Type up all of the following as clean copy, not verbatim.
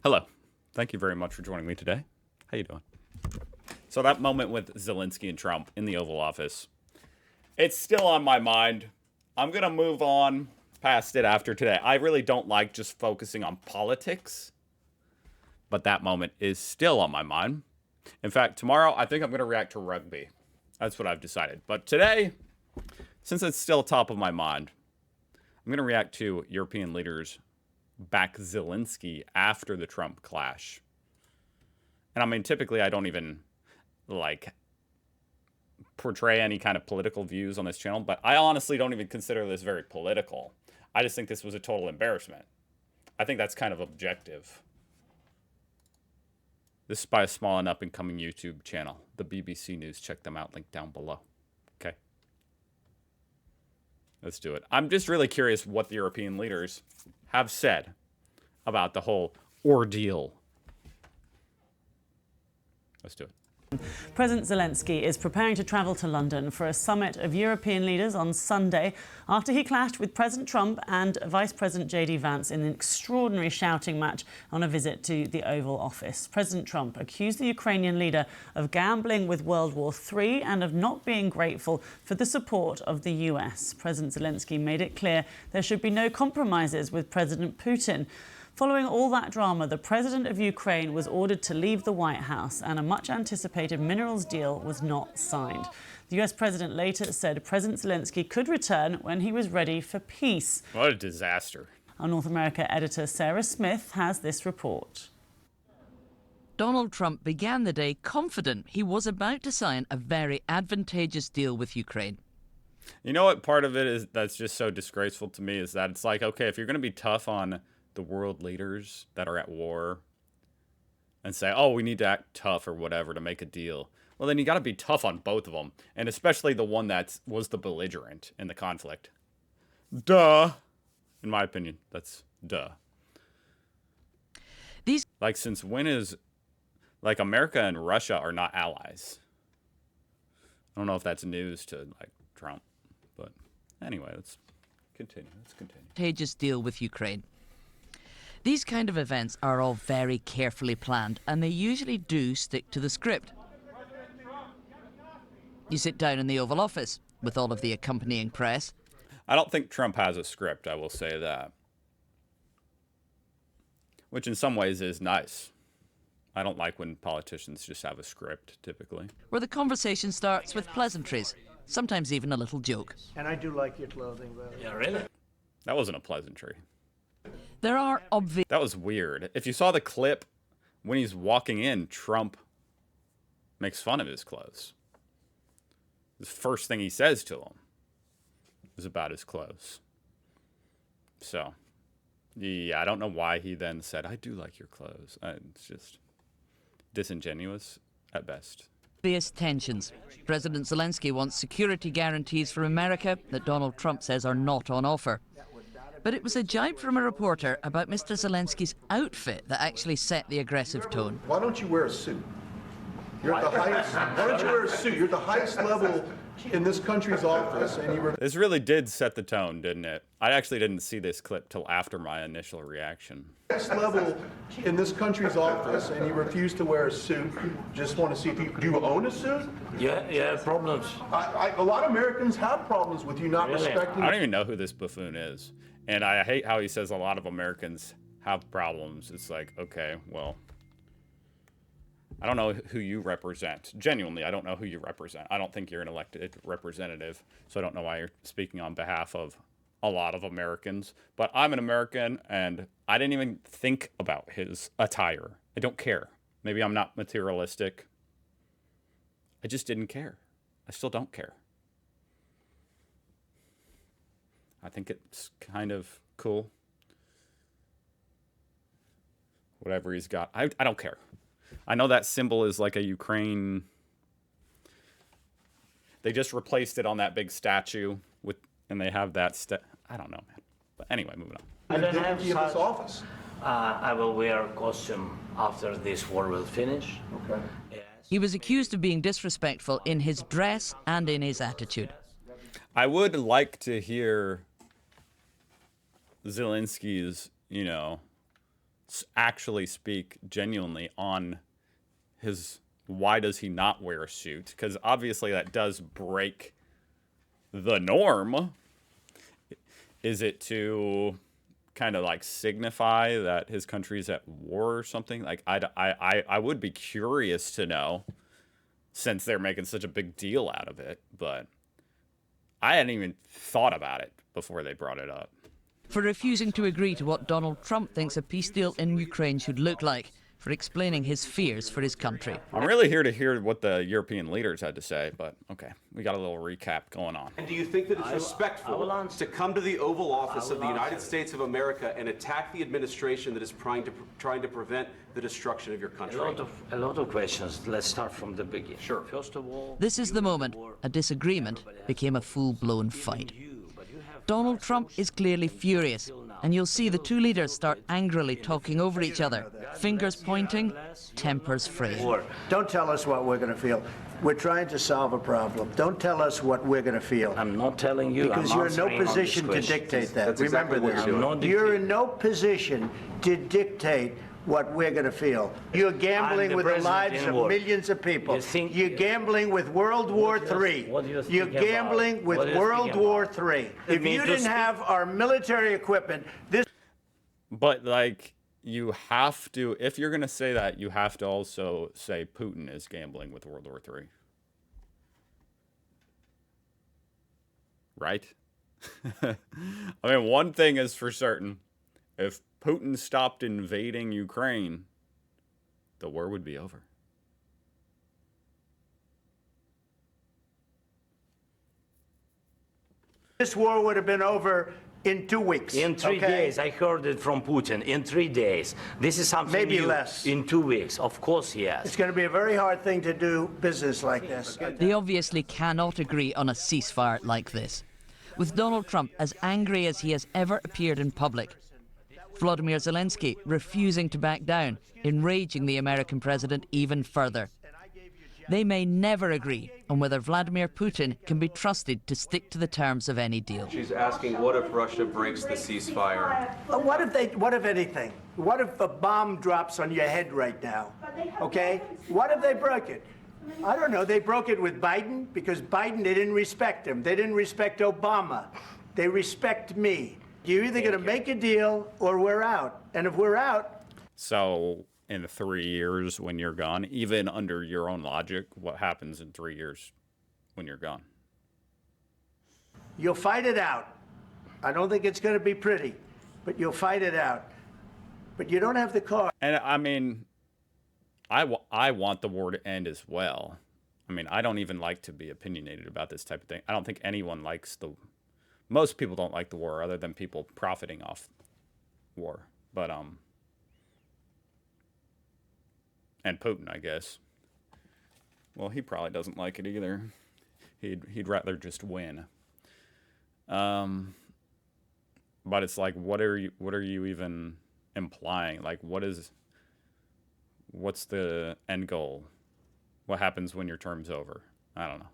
Hello. Thank you very much for joining me today. How you doing? So that moment with Zelensky and Trump in the Oval Office, it's still on my mind. I'm going to move on past it after today. I really don't like just focusing on politics, but that moment is still on my mind. In fact, tomorrow I think I'm going to react to rugby. That's what I've decided. But today, since it's still top of my mind, I'm going to react to European leaders back Zelensky after the Trump clash. And I mean, typically I don't even like portray any kind of political views on this channel, but I honestly don't even consider this very political. I just think this was a total embarrassment. I think that's kind of objective. This is by a small and up-and-coming YouTube channel, the BBC News. Check them out, link down below. Okay. Let's do it. I'm just really curious what the European leaders have said about the whole ordeal. Let's do it. President Zelensky is preparing to travel to London for a summit of European leaders on Sunday after he clashed with President Trump and Vice President J.D. Vance in an extraordinary shouting match on a visit to the Oval Office. President Trump accused the Ukrainian leader of gambling with World War III and of not being grateful for the support of the US. President Zelensky made it clear there should be no compromises with President Putin. Following all that drama, the president of Ukraine was ordered to leave the White House and a much-anticipated minerals deal was not signed. The US president later said President Zelensky could return when he was ready for peace. What a disaster. Our North America editor Sarah Smith has this report. Donald Trump began the day confident he was about to sign a very advantageous deal with Ukraine. You know what part of it is that's just so disgraceful to me is that it's like, okay, if you're going to be tough on the world leaders that are at war and say, oh, we need to act tough or whatever to make a deal. Well, then you got to be tough on both of them, and especially the one that was the belligerent in the conflict. Duh. In my opinion, that's duh. Like, since when is, like, America and Russia are not allies? I don't know if that's news to, like, Trump, but anyway, let's continue. Advantageous deal with Ukraine. These kind of events are all very carefully planned, and they usually do stick to the script. You sit down in the Oval Office with all of the accompanying press. I don't think Trump has a script, I will say that. Which in some ways is nice. I don't like when politicians just have a script, typically. Where the conversation starts with pleasantries, sometimes even a little joke. And I do like your clothing, brother. Yeah, really? That wasn't a pleasantry. There are obvious... That was weird. If you saw the clip, when he's walking in, Trump makes fun of his clothes. The first thing he says to him is about his clothes. So, yeah, I don't know why he then said, I do like your clothes. It's just disingenuous at best. Obvious tensions. President Zelensky wants security guarantees for America that Donald Trump says are not on offer. But it was a jibe from a reporter about Mr. Zelensky's outfit that actually set the aggressive tone. Why don't you wear a suit? You're at the highest. Why don't you wear a suit? You're at the highest level in this country's office, and you were. This really did set the tone, didn't it? I actually didn't see this clip till after my initial reaction. Highest level in this country's office, and you refuse to wear a suit. Just want to see if you do. You own a suit? Yeah, problems. A lot of Americans have problems with you not Really? respecting. I don't even know who this buffoon is. And I hate how he says a lot of Americans have problems. It's like, okay, well, I don't know who you represent. Genuinely, I don't know who you represent. I don't think you're an elected representative, so I don't know why you're speaking on behalf of a lot of Americans. But I'm an American, and I didn't even think about his attire. I don't care. Maybe I'm not materialistic. I just didn't care. I still don't care. I think it's kind of cool. Whatever he's got. I don't care. I know that symbol is like a Ukraine. They just replaced it on that big statue with, and they have that I don't know, man. But anyway, moving on. I don't have in this office. I will wear costume after this war will finish. Okay. Yes. He was accused of being disrespectful in his dress and in his attitude. I would like to hear Zelensky's, actually speak genuinely on his why does he not wear a suit, because obviously that does break the norm. Is it to kind of like signify that his country's at war or something? Like I would be curious to know, since they're making such a big deal out of it, but I hadn't even thought about it before they brought it up. For refusing to agree to what Donald Trump thinks a peace deal in Ukraine should look like, for explaining his fears for his country. I'm really here to hear what the European leaders had to say, but okay, we got a little recap going on. And do you think that it's respectful to come to the Oval Office of the United States of America and attack the administration that is trying to prevent the destruction of your country? A lot of questions. Let's start from the beginning. Sure. First of all, This is the moment a disagreement became a full-blown fight. Donald Trump is clearly furious, and you'll see the two leaders start angrily talking over each other, fingers pointing, tempers fraying. Don't tell us what we're going to feel. We're trying to solve a problem. Don't tell us what we're going to feel. I'm not telling you. Because I'm you're in no answering on position this to question. dictate that. That's exactly Remember what this. you're doing. You're in no position to dictate what we're going to feel. You're gambling with the lives of millions of people. You're gambling with World War III. You're gambling with World War III. If you didn't have our military equipment, this... But like, you have to, if you're going to say that, you have to also say Putin is gambling with World War III. Right? I mean, one thing is for certain. If Putin stopped invading Ukraine, the war would be over. This war would have been over in 2 weeks. In 3 okay? days, I heard it from Putin. In 3 days, this is something Maybe new. less. In 2 weeks, of course, yes. It's going to be a very hard thing to do business like this. They obviously cannot agree on a ceasefire like this. With Donald Trump as angry as he has ever appeared in public, Volodymyr Zelensky refusing to back down, enraging the American president even further. They may never agree on whether Vladimir Putin can be trusted to stick to the terms of any deal. She's asking, what if Russia breaks the ceasefire? What if anything? What if a bomb drops on your head right now? Okay? What if they broke it? I don't know. They broke it with Biden because Biden, they didn't respect him. They didn't respect Obama. They respect me. You're either going to make a deal or we're out. And if we're out... So in 3 years when you're gone, even under your own logic, what happens in 3 years when you're gone? You'll fight it out. I don't think it's going to be pretty, but you'll fight it out. But you don't have the car. And I mean, I want the war to end as well. I mean, I don't even like to be opinionated about this type of thing. I don't think anyone likes most people don't like the war other than people profiting off war. But, and Putin, I guess. Well, he probably doesn't like it either. He'd rather just win. But it's like, what are you even implying? Like, what's the end goal? What happens when your term's over? I don't know.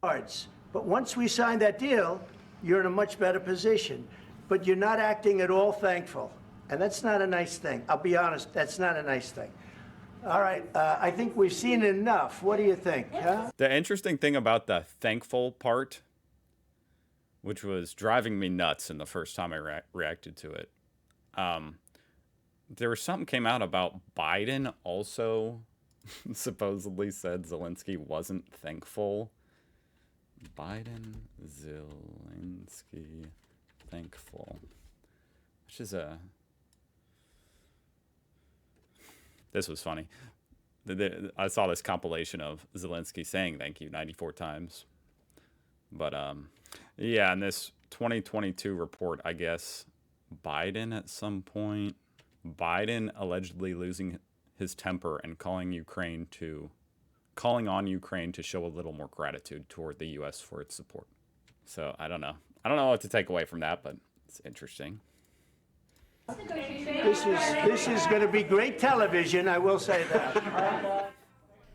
Cards. But once we sign that deal, you're in a much better position. But you're not acting at all thankful. And that's not a nice thing. I'll be honest, that's not a nice thing. All right, I think we've seen enough. What do you think, huh? The interesting thing about the thankful part, which was driving me nuts in the first time I reacted to it, there was something came out about Biden also supposedly said Zelensky wasn't thankful. Biden, Zelensky, thankful. Which is this was funny. I saw this compilation of Zelensky saying thank you 94 times. But, yeah, in this 2022 report, I guess, Biden at some point, Biden allegedly losing his temper and calling on Ukraine to show a little more gratitude toward the U.S. for its support. So, I don't know. I don't know what to take away from that, but it's interesting. This is going to be great television, I will say that.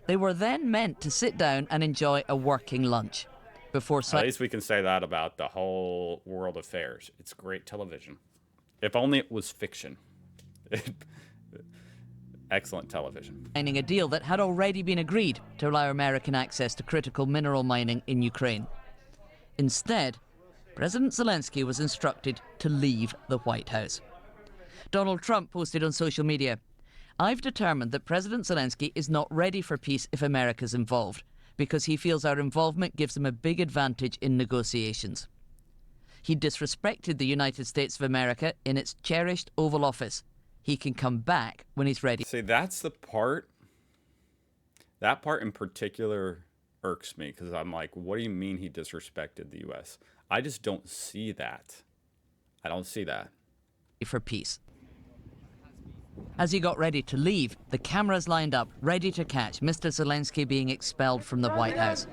They were then meant to sit down and enjoy a working lunch before... At least we can say that about the whole world affairs. It's great television. If only it was fiction. Excellent television. Signing a deal that had already been agreed to allow American access to critical mineral mining in Ukraine. Instead, President Zelensky was instructed to leave the White House. Donald Trump posted on social media, "I've determined that President Zelensky is not ready for peace if America's involved, because he feels our involvement gives him a big advantage in negotiations." He disrespected the United States of America in its cherished Oval Office. He can come back when he's ready. See, that's the part. That part in particular irks me, because I'm like, what do you mean he disrespected the U.S.? I just don't see that. I don't see that. For peace. As he got ready to leave, the cameras lined up, ready to catch Mr. Zelensky being expelled from the White House.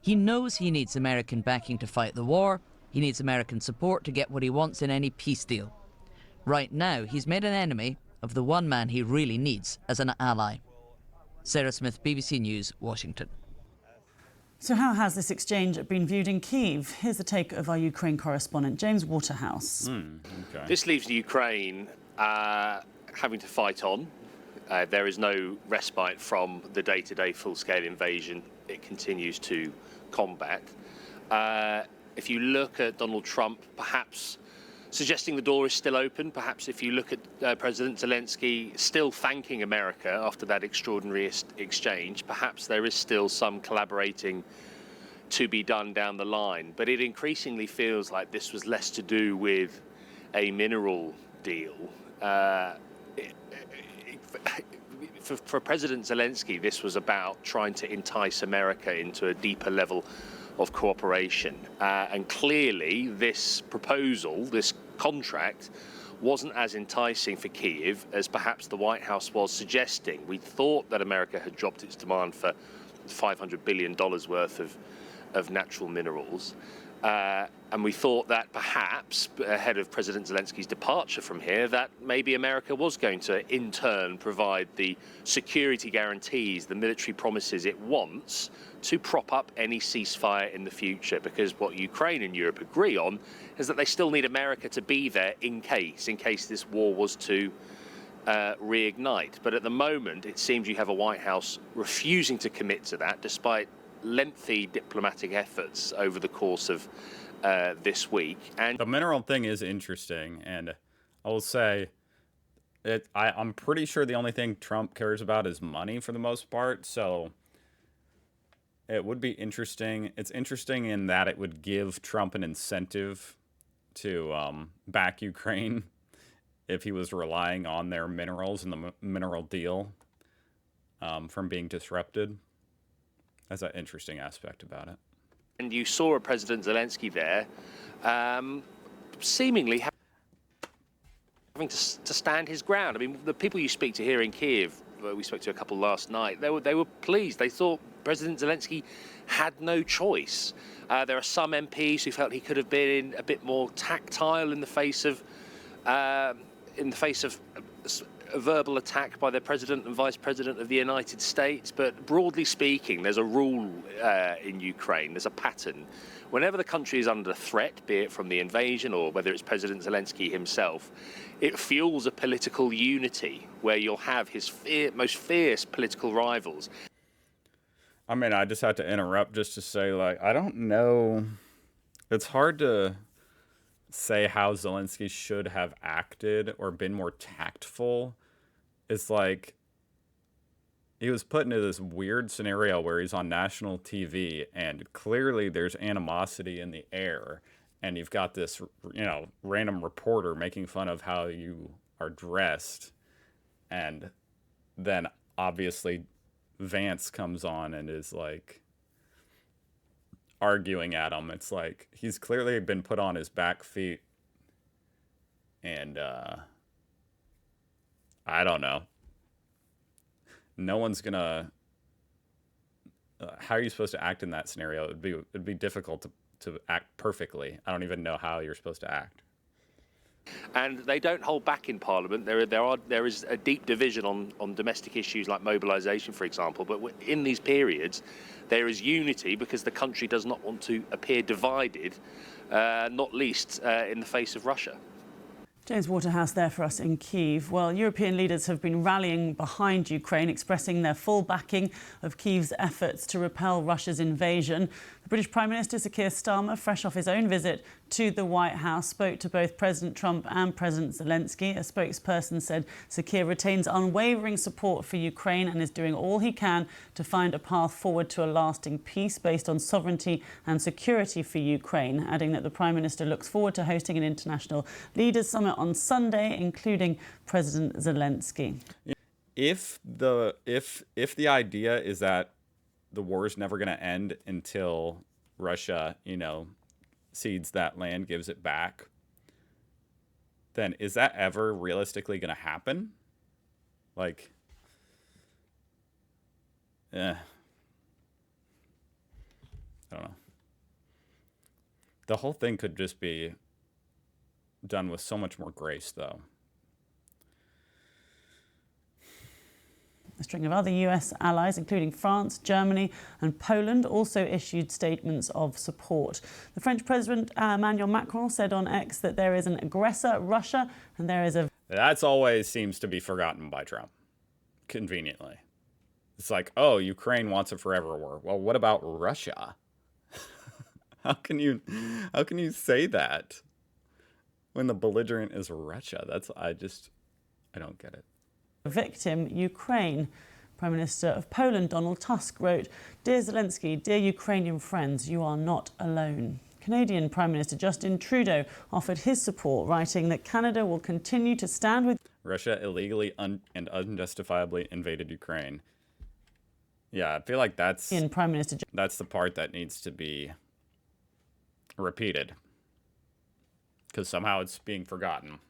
He knows he needs American backing to fight the war. He needs American support to get what he wants in any peace deal. Right now, he's made an enemy of the one man he really needs as an ally. Sarah Smith, BBC News, Washington. So how has this exchange been viewed in Kyiv? Here's the take of our Ukraine correspondent, James Waterhouse. Okay. This leaves the Ukraine having to fight on. There is no respite from the day-to-day full-scale invasion it continues to combat. If you look at Donald Trump, perhaps suggesting the door is still open, perhaps if you look at President Zelensky still thanking America after that extraordinary exchange, perhaps there is still some collaborating to be done down the line. But it increasingly feels like this was less to do with a mineral deal. For President Zelensky, this was about trying to entice America into a deeper level of cooperation. And clearly, this proposal, this contract, wasn't as enticing for Kyiv as perhaps the White House was suggesting. We thought that America had dropped its demand for $500 billion worth of natural minerals. And we thought that perhaps, ahead of President Zelensky's departure from here, that maybe America was going to, in turn, provide the security guarantees, the military promises it wants to prop up any ceasefire in the future. Because what Ukraine and Europe agree on is that they still need America to be there in case this war was to reignite. But at the moment, it seems you have a White House refusing to commit to that, despite lengthy diplomatic efforts over the course of this week. And the mineral thing is interesting, and I will say I'm pretty sure the only thing Trump cares about is money for the most part, so it would be interesting. It's interesting in that it would give Trump an incentive to back Ukraine if he was relying on their minerals and the mineral deal from being disrupted. That's an interesting aspect about it. And you saw a President Zelensky there seemingly having to stand his ground. I mean, the people you speak to here in Kyiv, we spoke to a couple last night, they were pleased. They thought President Zelensky had no choice. There are some MPs who felt he could have been a bit more tactile in the face of a verbal attack by the President and Vice President of the United States. But broadly speaking, there's a rule in Ukraine, there's a pattern. Whenever the country is under threat, be it from the invasion or whether it's President Zelensky himself, it fuels a political unity where you'll have his most fierce political rivals. I mean, I just have to interrupt just to say, like, I don't know. It's hard to say how Zelensky should have acted or been more tactful. It's like he was put into this weird scenario where he's on national TV and clearly there's animosity in the air, and you've got this, random reporter making fun of how you are dressed, and then obviously Vance comes on and is like arguing at him. It's like he's clearly been put on his back feet, and I don't know. No one's gonna. How are you supposed to act in that scenario? It'd be difficult to act perfectly. I don't even know how you're supposed to act. And they don't hold back in Parliament. There is a deep division on domestic issues like mobilisation, for example. But in these periods, there is unity because the country does not want to appear divided, not least in the face of Russia. James Waterhouse there for us in Kyiv. Well, European leaders have been rallying behind Ukraine, expressing their full backing of Kyiv's efforts to repel Russia's invasion. The British Prime Minister, Sir Keir Starmer, fresh off his own visit to the White House, spoke to both President Trump and President Zelensky. A spokesperson said Sir Keir retains unwavering support for Ukraine and is doing all he can to find a path forward to a lasting peace based on sovereignty and security for Ukraine, adding that the Prime Minister looks forward to hosting an international leaders summit on Sunday, including President Zelensky. If the idea is that the war is never going to end until Russia, cedes that land, gives it back, then is that ever realistically going to happen? Like, I don't know. The whole thing could just be done with so much more grace, though. A string of other US allies, including France, Germany and Poland, also issued statements of support. The French President Emmanuel Macron said on X that there is an aggressor, Russia, and there is a... That's always seems to be forgotten by Trump, conveniently. It's like, oh, Ukraine wants a forever war. Well, what about Russia? How can you say that when the belligerent is Russia? I don't get it. Victim, Ukraine. Prime Minister of Poland, Donald Tusk, wrote, "Dear Zelensky, dear Ukrainian friends, you are not alone." Canadian Prime Minister Justin Trudeau offered his support, writing that Canada will continue to stand with... Russia illegally and unjustifiably invaded Ukraine. Yeah, I feel like that's Prime Minister... that's the part that needs to be repeated, because somehow it's being forgotten.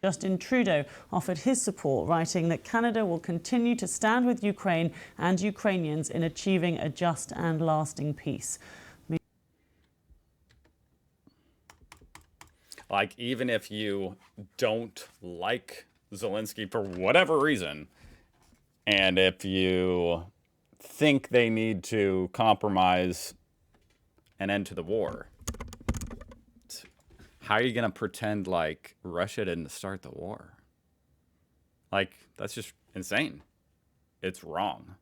Justin Trudeau offered his support, writing that Canada will continue to stand with Ukraine and Ukrainians in achieving a just and lasting peace. Like, even if you don't like Zelensky for whatever reason, and if you think they need to compromise an end to the war, how are you going to pretend like Russia didn't start the war? Like, that's just insane. It's wrong.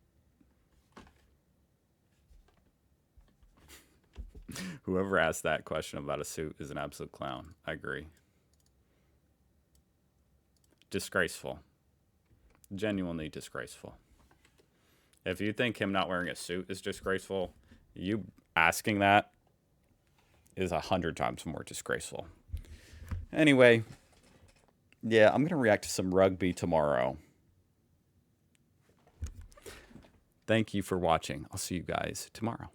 Whoever asked that question about a suit is an absolute clown. I agree. Disgraceful. Genuinely disgraceful. If you think him not wearing a suit is disgraceful, you asking that is 100 times more disgraceful. Anyway, yeah, I'm going to react to some rugby tomorrow. Thank you for watching. I'll see you guys tomorrow.